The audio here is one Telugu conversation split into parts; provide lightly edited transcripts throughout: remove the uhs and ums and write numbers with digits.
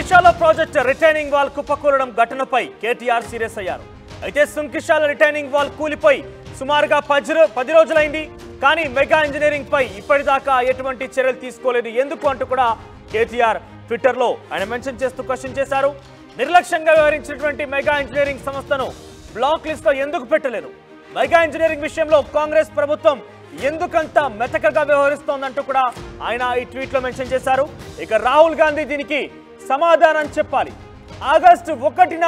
సుంకిశాల ప్రాజెక్ట్ రిటైనింగ్ వాల్ కుప్పకూలడం ఘటనపై కేటీఆర్ సీరియస్ అయ్యారు. అయితే సుంకిశాల రిటైనింగ్ వాల్ కూలిపోయి సుమారుగా 10 రోజులైంది. కానీ మెగా ఇంజనీరింగ్ పై ఇప్పటిదాకా ఎటువంటి చర్యలు తీసుకోలేదు. ఎందుకు అంటూ కూడా కేటీఆర్ ట్విట్టర్ లో ఆయన మెన్షన్ చేస్తూ క్వశ్చన్ చేశారు. నిర్లక్ష్యంగా వ్యవహరించినటువంటి మెగా ఇంజనీరింగ్ సంస్థను బ్లాక్ లిస్ట్ లో ఎందుకు పెట్టలేదు? మెగా ఇంజనీరింగ్ విషయంలో కాంగ్రెస్ ప్రభుత్వం ఎందుకంత మెతకగా వ్యవహరిస్తోందంటూ కూడా ఆయన ఈ ట్వీట్ లో మెన్షన్ చేశారు. ఇక రాహుల్ గాంధీ దీనికి సమాధానం చెప్పాలి. ఆగస్టు 1న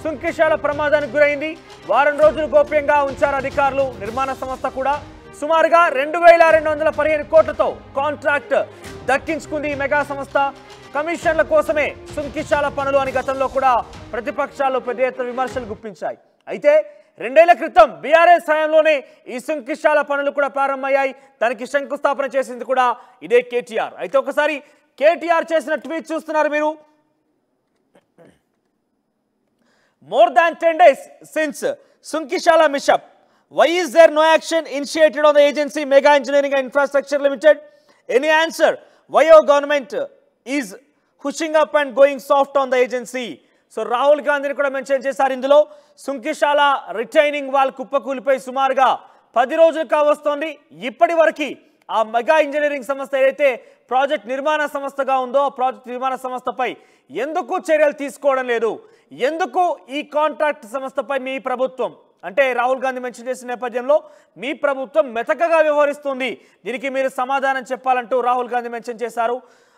సుంకిశాల ప్రమాదానికి గురైంది. వారం రోజులు గోప్యంగా ఉంచారు అధికారులు. నిర్మాణ సంస్థ కూడా సుమారుగా 2215 కోట్లతో కాంట్రాక్ట్ దక్కించుకుంది. ఈ మెగా సంస్థ కమిషన్ల కోసమే సుంకిశాల పనులు అని గతంలో కూడా ప్రతిపక్షాలు పెద్ద ఎత్తున విమర్శలు గుప్పించాయి. అయితే 2 ఏళ్ల క్రితం బీఆర్ఎస్ హయాంలోనే ఈ సుంకిశాల పనులు కూడా ప్రారంభమయ్యాయి. దానికి శంకుస్థాపన చేసింది కూడా ఇదే కేటీఆర్. అయితే ఒకసారి కేటీఆర్ చేసిన ట్వీట్ చూస్తున్నారు మీరు. More than 10 days since Sunkishala mishap, why is there no action initiated on the agency Mega Engineering and Infrastructure Limited? Any answer? Why our government is pushing up and going soft on the agency? So Rahul Gandhi kuda mention chesaru indulo. Sunkishala retaining wall kuppakూలిపై సుమారుగా 10 రోజులు కావస్తోంది. ఇప్పటి వరకు ఆ మెగా ఇంజనీరింగ్ సంస్థ ఏదైతే ప్రాజెక్ట్ నిర్మాణ సంస్థగా ఉందో ఆ ప్రాజెక్ట్ నిర్మాణ సంస్థపై ఎందుకు చర్యలు తీసుకోవడం లేదు? ఎందుకు ఈ కాంట్రాక్ట్ సంస్థపై మీ ప్రభుత్వం అంటే రాహుల్ గాంధీ మెన్షన్ చేసిన నేపథ్యంలో మీ ప్రభుత్వం మెతకగా వ్యవహరిస్తుంది, దీనికి మీరు సమాధానం చెప్పాలంటూ రాహుల్ గాంధీ మెన్షన్ చేశారు.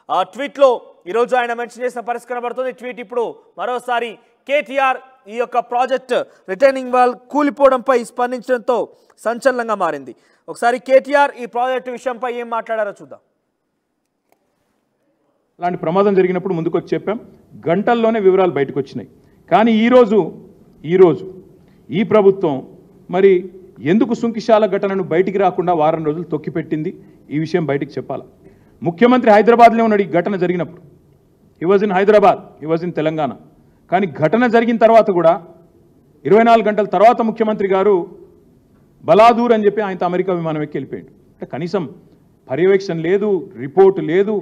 ఆ ట్వీట్లో ఈరోజు ఆయన మెన్షన్ చేసిన పరిస్థితి కనబడుతుంది. ట్వీట్ ఇప్పుడు మరోసారి కేటీఆర్ ఈ యొక్క ప్రాజెక్ట్ రిటైనింగ్ వాల్ కూలిపోవడంపై స్పందించడంతో సంచలనంగా మారింది. ఒకసారి కేటీఆర్ ఈ ప్రాజెక్టు విషయంపై ఏం మాట్లాడారో చూద్దాం. అలాంటి ప్రమాదం జరిగినప్పుడు ముందుకు వచ్చి చెప్పాం, గంటల్లోనే వివరాలు బయటకు వచ్చినాయి. కానీ ఈరోజు ఈ ప్రభుత్వం మరి ఎందుకు సుంకిశాల ఘటనను బయటికి రాకుండా వారం రోజులు తొక్కిపెట్టింది? ఈ విషయం బయటికి చెప్పాలి. ముఖ్యమంత్రి హైదరాబాద్లో ఉన్నాడు. ఈ ఘటన జరిగినప్పుడు he was in Hyderabad, he was in Telangana. కానీ ఘటన జరిగిన తర్వాత కూడా 24 గంటల తర్వాత ముఖ్యమంత్రి గారు బలాదూర్ అని చెప్పి ఆయనతో అమెరికా విమానం ఎక్కి వెళ్ళిపోయాడు. అంటే కనీసం పర్యవేక్షణ లేదు, రిపోర్ట్ లేదు,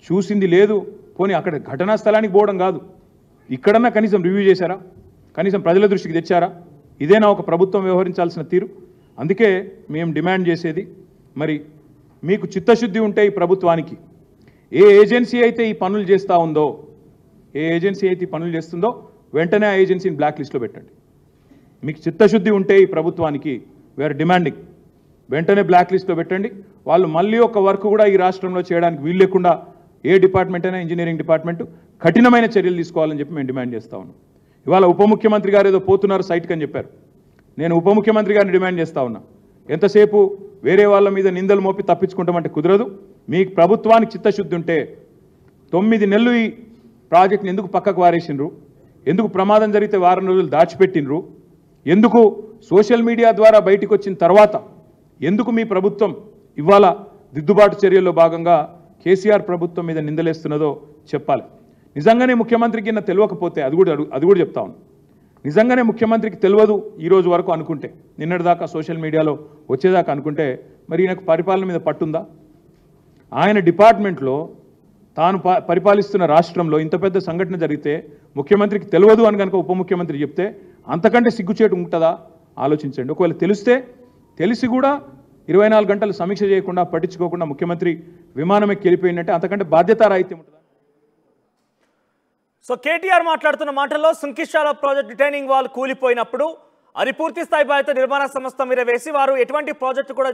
చూసింది లేదు. పోనీ అక్కడ ఘటనా స్థలానికి పోవడం కాదు, ఇక్కడన్నా కనీసం రివ్యూ చేశారా? కనీసం ప్రజల దృష్టికి తెచ్చారా? ఇదేనా ఒక ప్రభుత్వం వ్యవహరించాల్సిన తీరు? అందుకే మేము డిమాండ్ చేసేది, మరి మీకు చిత్తశుద్ధి ఉంటే ఈ ప్రభుత్వానికి ఏ ఏజెన్సీ అయితే ఈ పనులు చేస్తూ ఉందో, ఏ ఏజెన్సీ అయితే ఈ పనులు చేస్తుందో వెంటనే ఆ ఏజెన్సీని బ్లాక్ లిస్ట్లో పెట్టండి. మీకు చిత్తశుద్ధి ఉంటే ఈ ప్రభుత్వానికి వీఆర్ డిమాండింగ్ వెంటనే బ్లాక్ లిస్ట్లో పెట్టండి. వాళ్ళు మళ్ళీ ఒక వర్క్ కూడా ఈ రాష్ట్రంలో చేయడానికి వీలు లేకుండా ఏ డిపార్ట్మెంట్ అయినా ఇంజనీరింగ్ డిపార్ట్మెంట్ కఠినమైన చర్యలు తీసుకోవాలని చెప్పి మేము డిమాండ్ చేస్తూ ఉన్నాం. ఇవాళ ఉప ముఖ్యమంత్రి గారు ఏదో పోతున్నారు సైట్కి అని చెప్పారు. నేను ఉప ముఖ్యమంత్రి గారిని డిమాండ్ చేస్తూ ఉన్నా, ఎంతసేపు వేరే వాళ్ళ మీద నిందలు మోపి తప్పించుకుంటామంటే కుదరదు. మీకు ప్రభుత్వానికి చిత్తశుద్ధి ఉంటే 9 నెలలు ఈ ప్రాజెక్ట్ని ఎందుకు పక్కకు వారేసిండ్రు? ఎందుకు ప్రమాదం జరిగితే వారం రోజులు దాచిపెట్టినరు? ఎందుకు సోషల్ మీడియా ద్వారా బయటకు వచ్చిన తర్వాత ఎందుకు మీ ప్రభుత్వం ఇవాళ దిద్దుబాటు చర్యల్లో భాగంగా కేసీఆర్ ప్రభుత్వం మీద నిందలేస్తున్నదో చెప్పాలి. నిజంగానే ముఖ్యమంత్రికి తెలియకపోతే అది కూడా చెప్తా ఉన్నాను. నిజంగానే ముఖ్యమంత్రికి తెలియదు ఈరోజు వరకు అనుకుంటే, నిన్నటిదాకా సోషల్ మీడియాలో వచ్చేదాకా అనుకుంటే, మరి ఈయనకు పరిపాలన మీద పట్టుందా? ఆయన డిపార్ట్మెంట్లో తాను పరిపాలిస్తున్న రాష్ట్రంలో ఇంత పెద్ద సంఘటన జరిగితే ముఖ్యమంత్రికి తెలియదు అని కనుక ఉప ముఖ్యమంత్రి చెప్తే అంతకంటే సిగ్గుచేటు ఉంటుందా? ఆలోచించండి. ఒకవేళ తెలిసి కూడా 24 గంటలు సమీక్ష చేయకుండా పట్టించుకోకుండా ముఖ్యమంత్రి విమానం ఎక్కి వెళ్ళిపోయిందంటే అంతకంటే బాధ్యతారాహిత్యం ఉంటుందా? సో కేటీఆర్ మాట్లాడుతున్న మాటల్లో సుంకిశాల ప్రాజెక్ట్ రిటైనింగ్ వాల్ కూలిపోయినప్పుడు అది పూర్తి స్థాయి బాధ్యత నిర్మాణ సంస్థ మీద వేసి వారు ఎటువంటి ప్రాజెక్టు కూడా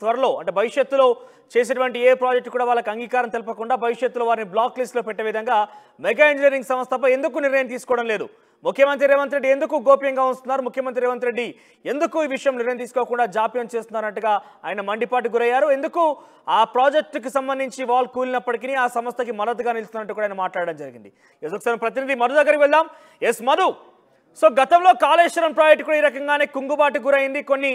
త్వరలో అంటే భవిష్యత్తులో చేసేటువంటి ఏ ప్రాజెక్టు కూడా వాళ్ళకి అంగీకారం తెలపకుండా భవిష్యత్తులో వారిని బ్లాక్ లిస్ట్లో పెట్టే విధంగా మెగా ఇంజనీరింగ్ సంస్థపై ఎందుకు నిర్ణయం తీసుకోవడం లేదు? ముఖ్యమంత్రి రేవంత్ రెడ్డి ఎందుకు గోప్యంగా ఉంచుతున్నారు? ముఖ్యమంత్రి రేవంత్ రెడ్డి ఎందుకు ఈ విషయం నిర్ణయం తీసుకోకుండా జాప్యం చేస్తున్నారంటగా ఆయన మండిపాటు గురయ్యారు. ఎందుకు ఆ ప్రాజెక్టుకి సంబంధించి వాల్ కూలినప్పటికీ ఆ సంస్థకి మద్దతుగా నిలుస్తున్నట్టు కూడా ఆయన మాట్లాడడం జరిగింది. ఒకసారి ప్రతినిధి మధు దగ్గరికి వెళ్దాం. ఎస్ మధు, సో గతంలో కాళేశ్వరం ప్రాజెక్టు కూడా ఈ రకంగానే కుంగుబాటు గురైంది, కొన్ని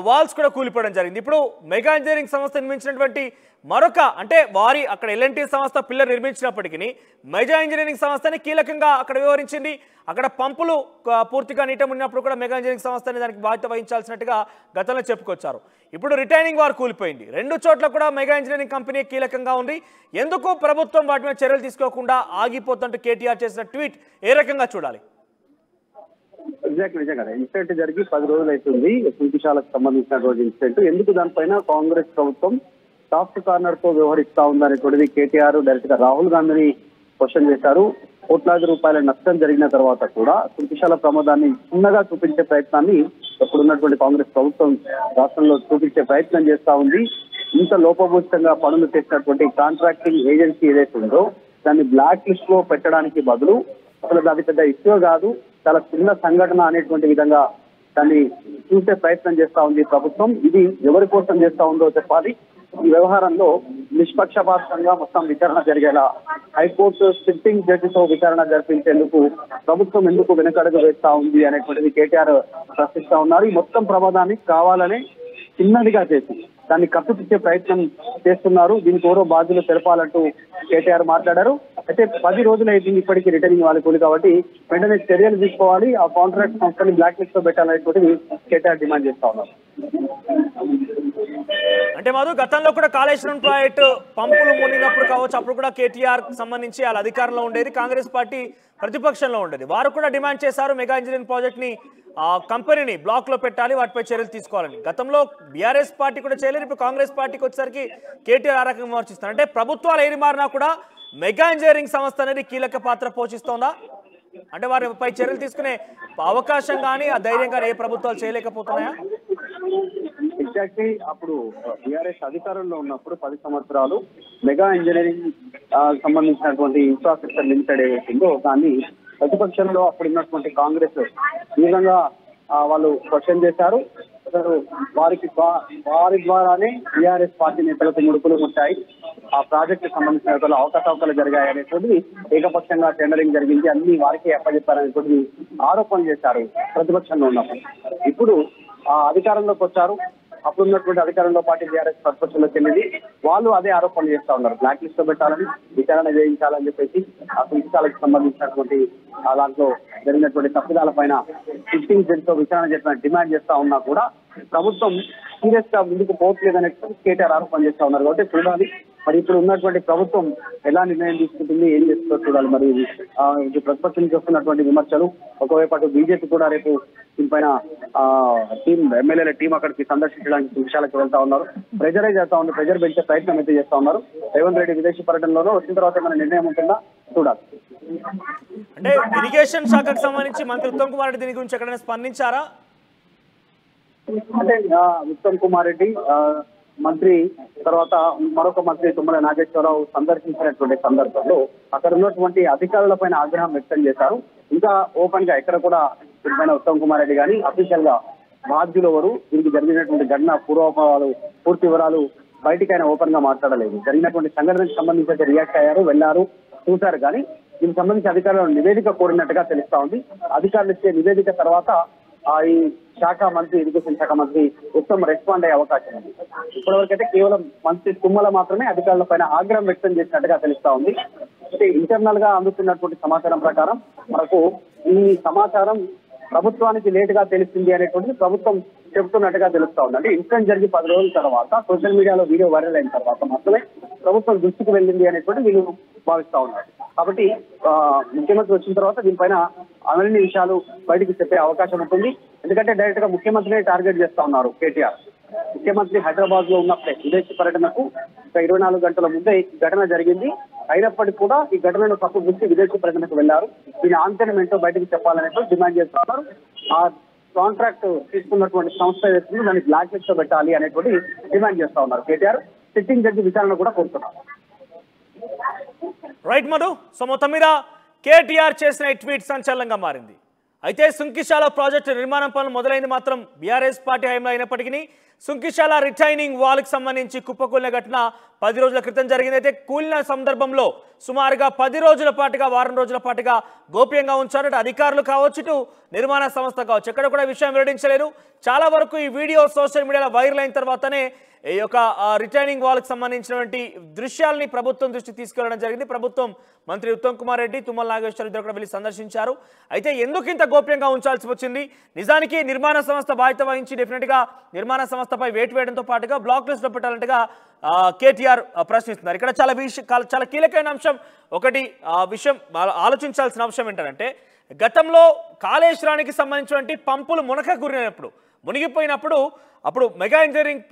వాల్స్ కూడా కూలిపోవడం జరిగింది. ఇప్పుడు మెగా ఇంజనీరింగ్ సంస్థ నిర్మించినటువంటి మరొక అంటే వారి అక్కడ ఎల్ఎన్టీ సంస్థ పిల్లర్ నిర్మించినప్పటికీ మెగా ఇంజనీరింగ్ సంస్థని కీలకంగా అక్కడ వివరించింది. అక్కడ పంపులు పూర్తిగా నీట మునిగినప్పుడు కూడా మెగా ఇంజనీరింగ్ సంస్థని దానికి బాధ్యత వహించాల్సినట్టుగా గతంలో చెప్పుకొచ్చారు. ఇప్పుడు రిటైనింగ్ వార్ కూలిపోయింది. రెండు చోట్ల కూడా మెగా ఇంజనీరింగ్ కంపెనీ కీలకంగా ఉంది. ఎందుకు ప్రభుత్వం వాటి మీద చర్యలు తీసుకోకుండా ఆగిపోతుంటూ కేటీఆర్ చేసిన ట్వీట్ ఏ రకంగా చూడాలి? నిజంగా ఇన్సిడెంట్ జరిగి 10 రోజులు అవుతుంది. శిల్పశాలకు సంబంధించినటువంటి ఇన్సిడెంట్. ఎందుకు దానిపైన కాంగ్రెస్ ప్రభుత్వం సాఫ్ట్ కార్నర్ తో వ్యవహరిస్తా ఉందనేటువంటిది కేటీఆర్ డైరెక్ట్ గా రాహుల్ గాంధీని క్వశ్చన్ చేశారు. కోట్లాది రూపాయల నష్టం జరిగిన తర్వాత కూడా శిల్పశాల ప్రమాదాన్ని చిన్నగా చూపించే ప్రయత్నాన్ని ఇప్పుడున్నటువంటి కాంగ్రెస్ ప్రభుత్వం రాష్ట్రంలో చూపించే ప్రయత్నం చేస్తా ఉంది. ఇంత లోపభూయిష్టంగా పనులు చేసినటువంటి కాంట్రాక్టింగ్ ఏజెన్సీ ఏదైతే ఉందో దాన్ని బ్లాక్ లిస్ట్ లో పెట్టడానికి బదులు అసలు అది పెద్ద ఇష్యూ కాదు, చాలా చిన్న సంఘటన అనేటువంటి విధంగా దాన్ని చూసే ప్రయత్నం చేస్తా ఉంది ప్రభుత్వం. ఇది ఎవరి కోసం చేస్తా ఉందో చెప్పాలి. ఈ వ్యవహారంలో నిష్పక్షపాతంగా మొత్తం విచారణ జరిగేలా హైకోర్టు సిట్టింగ్ జడ్జితో విచారణ జరిపించేందుకు ప్రభుత్వం ఎందుకు వెనుకడుగు వేస్తా ఉంది అనేటువంటిది కేటీఆర్ ప్రశ్నిస్తా ఉన్నారు. ఈ మొత్తం ప్రమాదాన్ని కావాలని చిన్నదిగా చేసి దాన్ని కప్పిపుచ్చే ప్రయత్నం చేస్తున్నారు. దీనికి ఎవరో బాధ్యులు తెలపాలంటూ కేటీఆర్ మాట్లాడారు. అయితే 10 రోజులు అయితే ఇప్పటికీ రిటర్నింగ్ వాళ్ళకి కాబట్టి వెంటనే చర్యలు తీసుకోవాలి, ఆ కాంట్రాక్ట్ సంస్థని బ్లాక్ లిస్ట్ లో పెట్టాలనేటువంటిది కేటీఆర్ డిమాండ్ చేస్తా ఉన్నారు. అంటే మధు, గతంలో కూడా కాళేశ్వరం ప్రాజెక్టు పంపులు మునిగినప్పుడు కావచ్చు, అప్పుడు కూడా కేటీఆర్ సంబంధించి వాళ్ళ అధికారంలో ఉండేది, కాంగ్రెస్ పార్టీ ప్రతిపక్షంలో ఉండేది. వారు కూడా డిమాండ్ చేశారు మెగా ఇంజనీరింగ్ ప్రాజెక్ట్ ని కంపెనీని బ్లాక్ లో పెట్టాలి, వాటిపై చర్యలు తీసుకోవాలని. గతంలో బీఆర్ఎస్ పార్టీ కూడా చేయలేదు. ఇప్పుడు కాంగ్రెస్ పార్టీకి వచ్చేసరికి కేటీఆర్ ఆ రకంగా విమర్శిస్తారు. అంటే ప్రభుత్వాలు ఏది మారినా కూడా మెగా ఇంజనీరింగ్ సంస్థ అనేది కీలక పాత్ర పోషిస్తోందా? అంటే వారిపై చర్యలు తీసుకునే అవకాశం కానీ ఆ ధైర్యం కానీ ఏ ప్రభుత్వాలు చేయలేకపోతున్నాయా? ఎగ్జాక్ట్లీ అప్పుడు బీఆర్ఎస్ అధికారంలో ఉన్నప్పుడు 10 సంవత్సరాలు మెగా ఇంజనీరింగ్ సంబంధించినటువంటి ఇన్ఫ్రాస్ట్రక్చర్ లిమిటెడ్ ఏదైతుందో దాన్ని ప్రతిపక్షంలో అప్పుడు ఉన్నటువంటి కాంగ్రెస్ ఈ విధంగా వాళ్ళు క్వశ్చన్ చేశారు. వారి ద్వారానే బీఆర్ఎస్ పార్టీ నేతలకు ముడుపులు ముట్టాయి, ఆ ప్రాజెక్టు సంబంధించిన అవకతవకలు జరిగాయి అనేటువంటిది ఏకపక్షంగా టెండరింగ్ జరిగింది, అన్ని వారికే అప్పచెప్పారనేటువంటిది ఆరోపణలు చేశారు ప్రతిపక్షంలో ఉన్నప్పుడు. ఇప్పుడు ఆ అధికారంలోకి వచ్చారు. అప్పుడున్నటువంటి అధికారంలో పార్టీ బీఆర్ఎస్ ప్రతిపక్షంలోకి వెళ్ళింది. వాళ్ళు అదే ఆరోపణలు చేస్తా ఉన్నారు, బ్లాక్ లిస్ట్ లో పెట్టాలని, విచారణ చేయించాలని చెప్పేసి ఆ శిల్పశాలకు సంబంధించినటువంటి దాంట్లో జరిగినటువంటి తప్పిదాల పైన సిట్టింగ్ జడ్జితో విచారణ చేయాలని డిమాండ్ చేస్తా ఉన్నా కూడా ప్రభుత్వం సీరియస్ గా ముందుకు పోవట్లేదనే కేటీఆర్ ఆరోపణ చేస్తా ఉన్నారు. కాబట్టి చూడాలి మరి ఇప్పుడు ఉన్నటువంటి ప్రభుత్వం ఎలా నిర్ణయం తీసుకుంటుంది, ఏం చేస్తుందో చూడాలి. మరి ఇది ప్రతిపక్షం నుంచి వస్తున్నటువంటి విమర్శలు, ఒకవైపు అటు బీజేపీ కూడా రేపు దీనిపైన టీం ఎమ్మెల్యేల టీం అక్కడికి సందర్శించడానికి విషయాలకు వెళ్తా ఉన్నారు, ప్రెజరైజ్ చేస్తా ఉన్నారు, ప్రెజర్ పెంచే ప్రయత్నం అయితే చేస్తా ఉన్నారు. రేవంత్ రెడ్డి విదేశీ పర్యటనలోనూ వచ్చిన తర్వాత ఏమైనా నిర్ణయం ఉంటుందా చూడాలి. అంటే ఇరిగేషన్ శాఖకు సంబంధించి మంత్రి ఉత్తమ్ కుమార్ రెడ్డి దీని గురించి ఎక్కడైనా స్పందించారా? అంటే ఉత్తమ్ కుమార్ రెడ్డి మంత్రి తర్వాత మరొక మంత్రి తుమ్మల నాగేశ్వరరావు సందర్శించినటువంటి సందర్భంలో అక్కడ ఉన్నటువంటి అధికారుల పైన ఆగ్రహం వ్యక్తం చేశారు. ఇంకా ఓపెన్ గా ఎక్కడ కూడా దీనిపైన ఉత్తమ్ కుమార్ రెడ్డి కానీ అఫీషియల్ గా బాధ్యులు ఎవరు, దీనికి జరిగినటువంటి ఘటన పూర్వాపరాలు పూర్తి వివరాలు బయటికి ఆయన ఓపెన్ గా మాట్లాడలేదు. జరిగినటువంటి సంఘటనకు సంబంధించి రియాక్ట్ అయ్యారు, వెళ్లారు, చూశారు. కానీ దీనికి సంబంధించి అధికారులను నివేదిక కోరినట్టుగా తెలుస్తా ఉంది. అధికారులు ఇచ్చే నివేదిక తర్వాత ఈ శాఖ మంత్రి, ఇరిగేషన్ శాఖ మంత్రి ఉత్తమ్ రెస్పాండ్ అయ్యే అవకాశం ఉంది. ఇప్పటివరకైతే కేవలం మంత్రి తుమ్మల మాత్రమే అధికారుల పైన ఆగ్రహం వ్యక్తం చేసినట్టుగా తెలుస్తా ఉంది. అయితే ఇంటర్నల్ గా అందుతున్నటువంటి సమాచారం ప్రకారం మనకు ఈ సమాచారం ప్రభుత్వానికి లేట్ గా తెలిసింది అనేటువంటిది ప్రభుత్వం చెబుతున్నట్టుగా తెలుస్తా ఉంది. అంటే ఇన్సిడెంట్ జరిగి 10 రోజుల తర్వాత సోషల్ మీడియాలో వీడియో వైరల్ అయిన తర్వాత మాత్రమే ప్రభుత్వం దృష్టికి వెళ్ళింది అనేటువంటి వీళ్ళు భావిస్తా ఉన్నారు. కాబట్టి ముఖ్యమంత్రి వచ్చిన తర్వాత దీనిపైన అన్ని విషయాలు బయటికి చెప్పే అవకాశం ఉంటుంది. ఎందుకంటే డైరెక్ట్ గా ముఖ్యమంత్రిని టార్గెట్ చేస్తా ఉన్నారు కేటీఆర్. ముఖ్యమంత్రి హైదరాబాద్ లో ఉన్నప్పుడే విదేశీ పర్యటనకు 24 గంటల ముందే ఈ ఘటన జరిగింది. అయినప్పటికీ కూడా ఈ ఘటనను తప్పుగుచ్చి విదేశీ పర్యటనకు వెళ్లారు. దీని ఆంతర్యం ఏంటో బయటకు చెప్పాలనేది డిమాండ్ చేస్తున్నారు. ఆ కాంట్రాక్ట్ తీసుకున్నటువంటి సంస్థ ఏదైతుందో దాన్ని బ్లాక్ లిస్ట్ లో పెట్టాలి అనేటువంటి డిమాండ్ చేస్తా ఉన్నారు కేటీఆర్. సిట్టింగ్ జడ్జి విచారణ కూడా కోరుతున్నారు. రైట్ మధు. సో మొత్తం మీద కేటీఆర్ చేసిన ట్వీట్ సంచలనంగా మారింది. అయితే సుంకిశాల ప్రాజెక్టు నిర్మాణం పనులు మొదలైంది మాత్రం బీఆర్ఎస్ పార్టీ హయాంలో అయినప్పటికీ సుంకిశాల రిటైనింగ్ వాల్కి సంబంధించి కుప్పకూలిన ఘటన 10 రోజుల క్రితం జరిగింది. అయితే కూలిన సందర్భంలో సుమారుగా 10 రోజుల పాటుగా వారం రోజుల పాటుగా గోప్యంగా ఉంచారు. అధికారులు కావచ్చు, ఇటు నిర్మాణ సంస్థ కావచ్చు, ఎక్కడ కూడా విషయం వెల్లడించలేరు. చాలా వరకు ఈ వీడియో సోషల్ మీడియాలో వైరల్ అయిన తర్వాతనే ఈ యొక్క రిటైనింగ్ వాల్కి సంబంధించినటువంటి దృశ్యాలని ప్రభుత్వం దృష్టికి తీసుకెళ్లడం జరిగింది. ప్రభుత్వం మంత్రి ఉత్తమ్ కుమార్ రెడ్డి, తుమ్మల నాగేశ్వరరావు ఇద్దరు కూడా వెళ్ళి సందర్శించారు. అయితే ఎందుకు ఇంత గోప్యంగా ఉంచాల్సి వచ్చింది? నిజానికి నిర్మాణ సంస్థ బాధ్యత వహించి డెఫినెట్గా నిర్మాణ సంస్థపై వేటు వేయడంతో పాటుగా బ్లాక్ లిస్ట్లో పెట్టాలంటగా కేటీఆర్ ప్రశ్నిస్తున్నారు. ఇక్కడ చాలా కీలకమైన అంశం ఒకటి విషయం ఆలోచించాల్సిన అంశం ఏంటంటే, గతంలో కాళేశ్వరానికి సంబంధించినటువంటి పంపులు మునిగిపోయినప్పుడు అప్పుడు మెగా ఇంజనీరింగ్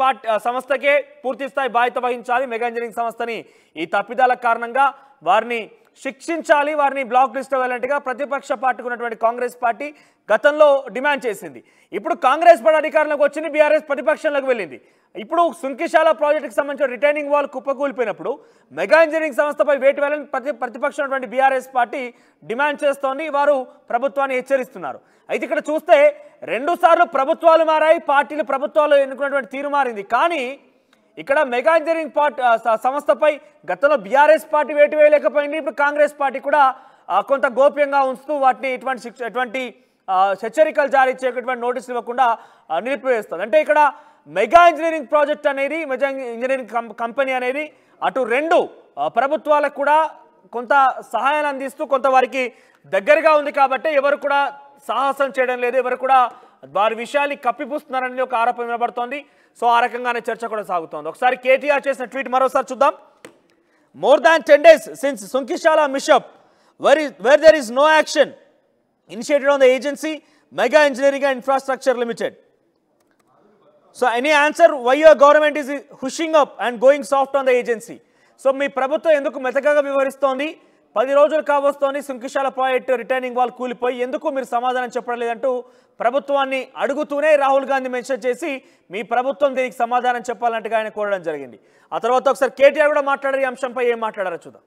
సంస్థకే పూర్తి స్థాయి బాధ్యత వహించాలి. మెగా ఇంజనీరింగ్ సంస్థని ఈ తప్పిదాల కారణంగా వారిని శిక్షించాలి, వారిని బ్లాక్ లిస్ట్లో వెళ్ళినట్టుగా ప్రతిపక్ష పార్టీకి ఉన్నటువంటి కాంగ్రెస్ పార్టీ గతంలో డిమాండ్ చేసింది. ఇప్పుడు కాంగ్రెస్ పార్టీ అధికారంలోకి వచ్చింది, బీఆర్ఎస్ ప్రతిపక్షంలోకి వెళ్ళింది. ఇప్పుడు సుంకిశాల ప్రాజెక్టుకి సంబంధించిన రిటైనింగ్ వాల్ కుప్పకూలిపోయినప్పుడు మెగా ఇంజనీరింగ్ సంస్థపై వేటు వేయాలని ప్రతిపక్షం బీఆర్ఎస్ పార్టీ డిమాండ్ చేస్తోంది. వారు ప్రభుత్వాన్ని హెచ్చరిస్తున్నారు. అయితే ఇక్కడ చూస్తే 2 సార్లు ప్రభుత్వాలు మారాయి, ప్రభుత్వాలు ఎన్నుకున్నటువంటి తీరు మారింది. కానీ ఇక్కడ మెగా ఇంజనీరింగ్ సంస్థపై గతంలో బీఆర్ఎస్ పార్టీ వేటు వేయలేకపోయింది. ఇప్పుడు కాంగ్రెస్ పార్టీ కూడా కొంత గోప్యంగా ఉంచుతూ వాటిని ఎటువంటి హెచ్చరికలు జారీ చేయటువంటి నోటీసులు ఇవ్వకుండా నిలిపివేస్తుంది. అంటే ఇక్కడ మెగా ఇంజనీరింగ్ ప్రాజెక్ట్ అనేది, మెగా ఇంజనీరింగ్ కంపెనీ అనేది అటు 2 ప్రభుత్వాలకు కూడా కొంత సహాయాన్ని అందిస్తూ కొంత వారికి దగ్గరగా ఉంది. కాబట్టి ఎవరు కూడా సాహసం చేయడం లేదు, ఎవరు కూడా వారి విషయాన్ని కప్పిపుస్తున్నారని ఒక ఆరోపణ వినబడుతోంది. సో ఆ రకంగానే చర్చ కూడా సాగుతోంది. ఒకసారి కేటీఆర్ చేసిన ట్వీట్ మరోసారి చూద్దాం. More than 10 days since Sunkishala mishap, where there is no action initiated on the agency, Mega Engineering and Infrastructure Limited. So any answer why your government is hushing up and going soft on the agency? So మీ ప్రభుత్వం ఎందుకు మెతకగా వ్యవహరిస్తోంది? 10 రోజులు కావస్తోంది సుంకిశాల ప్రాజెక్టు రిటైనింగ్ వాల్ కూలిపోయి, ఎందుకు మీరు సమాధానం చెప్పడం లేదంటూ ప్రభుత్వాన్ని అడుగుతూనే రాహుల్ గాంధీ మెన్షన్ చేసి మీ ప్రభుత్వం దీనికి సమాధానం చెప్పాలంటే ఆయన కోరడం జరిగింది. ఆ తర్వాత ఒకసారి కేటీఆర్ కూడా మాట్లాడారు. ఈ అంశంపై ఏం మాట్లాడారో చూద్దాం.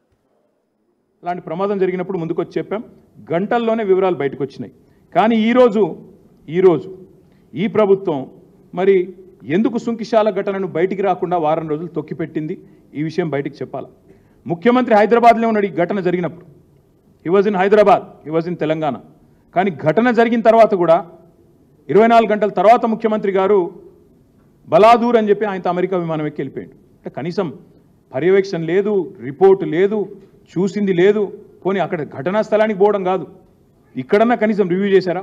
అలాంటి ప్రమాదం జరిగినప్పుడు ముందుకు వచ్చి చెప్పాం, గంటల్లోనే వివరాలు బయటకు వచ్చినాయి. కానీ ఈరోజు ఈ ప్రభుత్వం మరి ఎందుకు సుంకిశాల ఘటనను బయటికి రాకుండా వారం రోజులు తొక్కిపెట్టింది? ఈ విషయం బయటికి చెప్పాలి. ముఖ్యమంత్రి హైదరాబాద్లో ఉన్నాడు. ఈ ఘటన జరిగినప్పుడు he was in Hyderabad, he was in Telangana. కానీ ఘటన జరిగిన తర్వాత కూడా 24 గంటల తర్వాత ముఖ్యమంత్రి గారు బలాదూర్ అని చెప్పి ఆయనతో అమెరికా విమానం ఎక్కి వెళ్ళిపోయాడు. అంటే కనీసం పర్యవేక్షణ లేదు, రిపోర్ట్ లేదు, చూసింది లేదు. పోనీ అక్కడ ఘటనా స్థలానికి పోవడం కాదు, ఇక్కడన్నా కనీసం రివ్యూ చేశారా?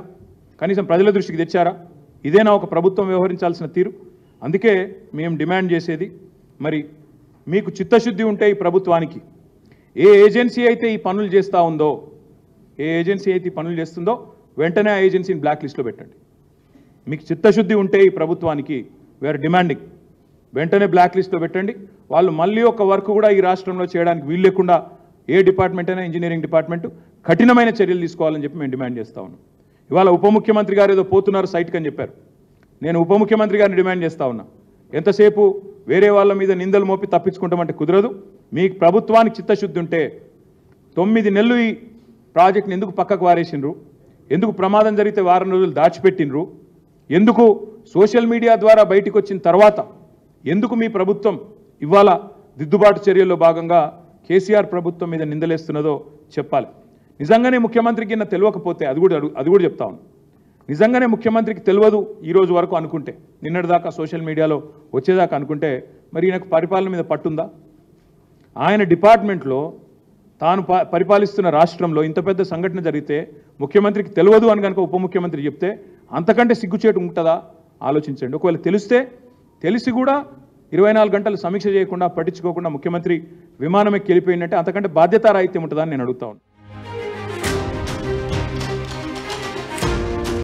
కనీసం ప్రజల దృష్టికి తెచ్చారా? ఇదేనా ఒక ప్రభుత్వం వ్యవహరించాల్సిన తీరు? అందుకే మేము డిమాండ్ చేసేది, మరి మీకు చిత్తశుద్ధి ఉంటే ఈ ప్రభుత్వానికి ఏ ఏజెన్సీ అయితే ఈ పనులు చేస్తూ ఉందో, వెంటనే ఆ ఏజెన్సీని బ్లాక్ లిస్ట్లో పెట్టండి. మీకు చిత్తశుద్ధి ఉంటే ఈ ప్రభుత్వానికి వీఆర్ డిమాండింగ్ వెంటనే బ్లాక్ లిస్ట్లో పెట్టండి. వాళ్ళు మళ్ళీ ఒక వర్క్ కూడా ఈ రాష్ట్రంలో చేయడానికి వీలు లేకుండా ఏ డిపార్ట్మెంట్ అయినా ఇంజనీరింగ్ డిపార్ట్మెంట్ కఠినమైన చర్యలు తీసుకోవాలని చెప్పి మేము డిమాండ్ చేస్తూ ఉన్నాం. ఇవాళ ఉప ముఖ్యమంత్రి గారు ఏదో పోతున్నారు సైట్కి అని చెప్పారు. నేను ఉప ముఖ్యమంత్రి గారిని డిమాండ్ చేస్తూ ఉన్నా, ఎంతసేపు వేరే వాళ్ళ మీద నిందలు మోపి తప్పించుకుంటామంటే కుదరదు. మీకు ప్రభుత్వానికి చిత్తశుద్ధి ఉంటే 9 నెలలు ఈ ప్రాజెక్ట్ని ఎందుకు పక్కకు వారేసిండ్రు? ఎందుకు ప్రమాదం జరిగితే వారం రోజులు దాచిపెట్టినరు? ఎందుకు సోషల్ మీడియా ద్వారా బయటకు వచ్చిన తర్వాత ఎందుకు మీ ప్రభుత్వం ఇవాళ దిద్దుబాటు చర్యల్లో భాగంగా కేసీఆర్ ప్రభుత్వం మీద నిందలేస్తున్నదో చెప్పాలి. నిజంగానే ముఖ్యమంత్రికి తెలియకపోతే అది కూడా చెప్తా ఉన్నాను. నిజంగానే ముఖ్యమంత్రికి తెలియదు ఈరోజు వరకు అనుకుంటే, నిన్నటిదాకా సోషల్ మీడియాలో వచ్చేదాకా అనుకుంటే, మరి ఈయనకు పరిపాలన మీద పట్టుందా? ఆయన డిపార్ట్మెంట్లో తాను పరిపాలిస్తున్న రాష్ట్రంలో ఇంత పెద్ద సంఘటన జరిగితే ముఖ్యమంత్రికి తెలియదు అని కనుక ఉప ముఖ్యమంత్రి చెప్తే అంతకంటే సిగ్గుచేటు ఉంటుందా? ఆలోచించండి. ఒకవేళ తెలిసి కూడా 24 గంటలు సమీక్ష చేయకుండా పట్టించుకోకుండా ముఖ్యమంత్రి విమానం ఎక్కి వెళ్ళిపోయిందంటే అంతకంటే బాధ్యతారాహిత్యం ఉంటుందని నేను అడుగుతా ఉన్నాను.